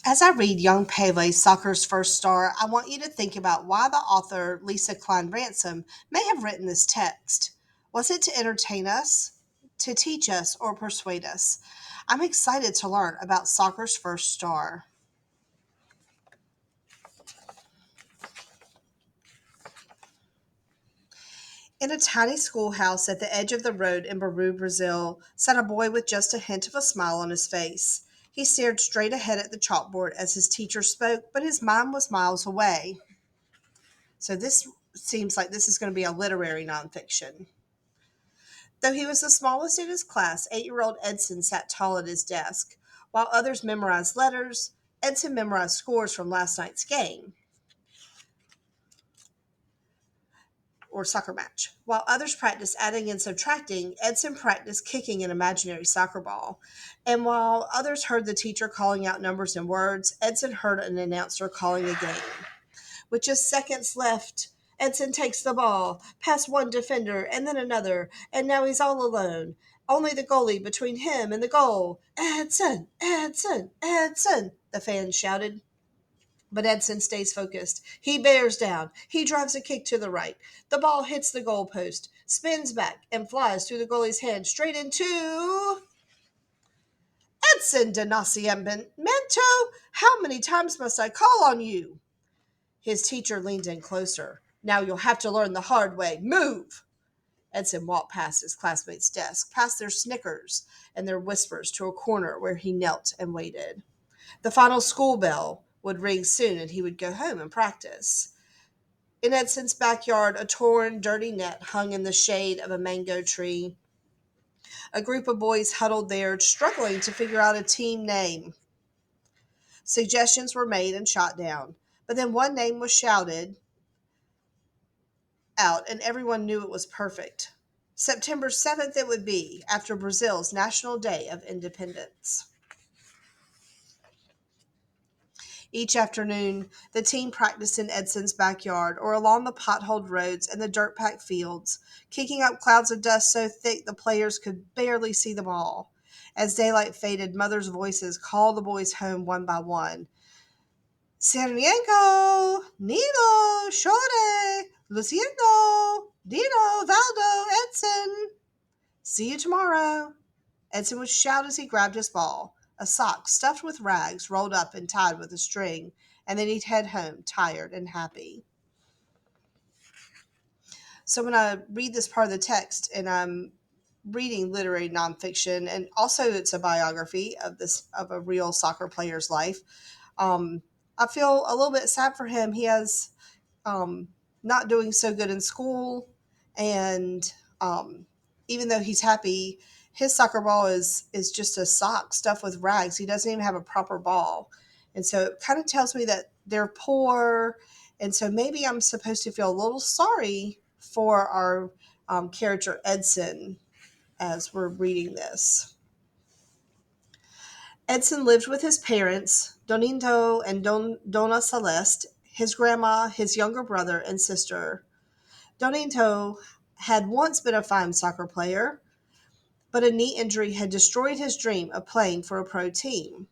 As I read young Pele's Soccer's First Star, I want you to think about why the author, Lisa Klein Ransom, may have written this text. Was it to entertain us, to teach us, or persuade us? I'm excited to learn about Soccer's First Star. In a tiny schoolhouse at the edge of the road in Bauru, Brazil, sat a boy with just a hint of a smile on his face. He stared straight ahead at the chalkboard as his teacher spoke, but his mind was miles away. So this seems like this is going to be a literary nonfiction. Though he was the smallest in his class, 8-year-old Edson sat tall at his desk. While others memorized letters, Edson memorized scores from last night's game or soccer match. While others practiced adding and subtracting, Edson practiced kicking an imaginary soccer ball. And while others heard the teacher calling out numbers and words, Edson heard an announcer calling a game. With just seconds left, Edson takes the ball, past one defender and then another, and now he's all alone. Only the goalie between him and the goal. Edson, Edson, Edson, the fans shouted. But Edson stays focused. He bears down. He drives a kick to the right. The ball hits the goalpost, spins back, and flies through the goalie's hand straight into Edson de Nascimento. How many times must I call on you? His teacher leaned in closer. Now you'll have to learn the hard way. Move! Edson walked past his classmates' desk, past their snickers and their whispers, to a corner where he knelt and waited. The final school bell would ring soon and he would go home and practice. In Edson's backyard, a torn, dirty net hung in the shade of a mango tree. A group of boys huddled there, struggling to figure out a team name. Suggestions were made and shot down, but then one name was shouted out, and everyone knew it was perfect. September 7th it would be, after Brazil's National Day of Independence. Each afternoon, the team practiced in Edson's backyard or along the potholed roads and the dirt-packed fields, kicking up clouds of dust so thick the players could barely see the ball. As daylight faded, mothers' voices called the boys home one by one. Cernyenko, Nino, Shore, Luciano, Dino, Valdo, Edson. See you tomorrow. Edson would shout as he grabbed his ball, a sock stuffed with rags rolled up and tied with a string, and then he'd head home, tired and happy. So when I read this part of the text, and I'm reading literary nonfiction, and also it's a biography of a real soccer player's life, um, I feel a little bit sad for him. He has um, not doing so good in school, and even though he's happy, his soccer ball is just a sock stuffed with rags. He doesn't even have a proper ball, and so it kind of tells me that they're poor, and so maybe I'm supposed to feel a little sorry for our character Edson as we're reading this. Edson lived with his parents, Doninto and Dona Celeste, his grandma, his younger brother, and sister. Doninto had once been a fine soccer player, but a knee injury had destroyed his dream of playing for a pro team.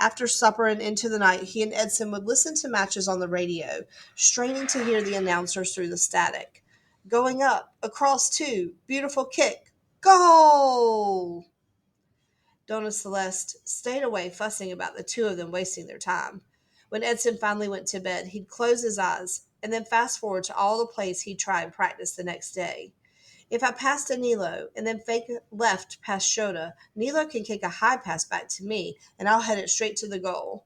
After supper and into the night, he and Edson would listen to matches on the radio, straining to hear the announcers through the static. Going up, across two, beautiful kick, goal! Donna Celeste stayed away fussing about the two of them wasting their time. When Edson finally went to bed, he'd close his eyes and then fast forward to all the plays he'd try and practice the next day. If I pass to Nilo and then fake left past Shota, Nilo can kick a high pass back to me and I'll head it straight to the goal.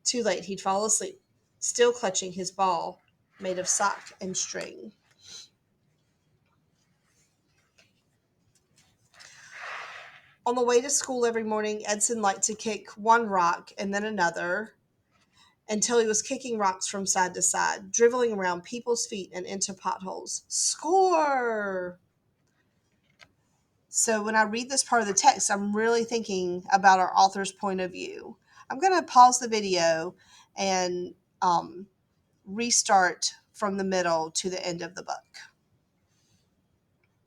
Too late, he'd fall asleep, still clutching his ball made of sock and string. On the way to school every morning, Edson liked to kick one rock and then another until he was kicking rocks from side to side, dribbling around people's feet and into potholes. Score! So when I read this part of the text, I'm really thinking about our author's point of view. I'm going to pause the video and restart from the middle to the end of the book.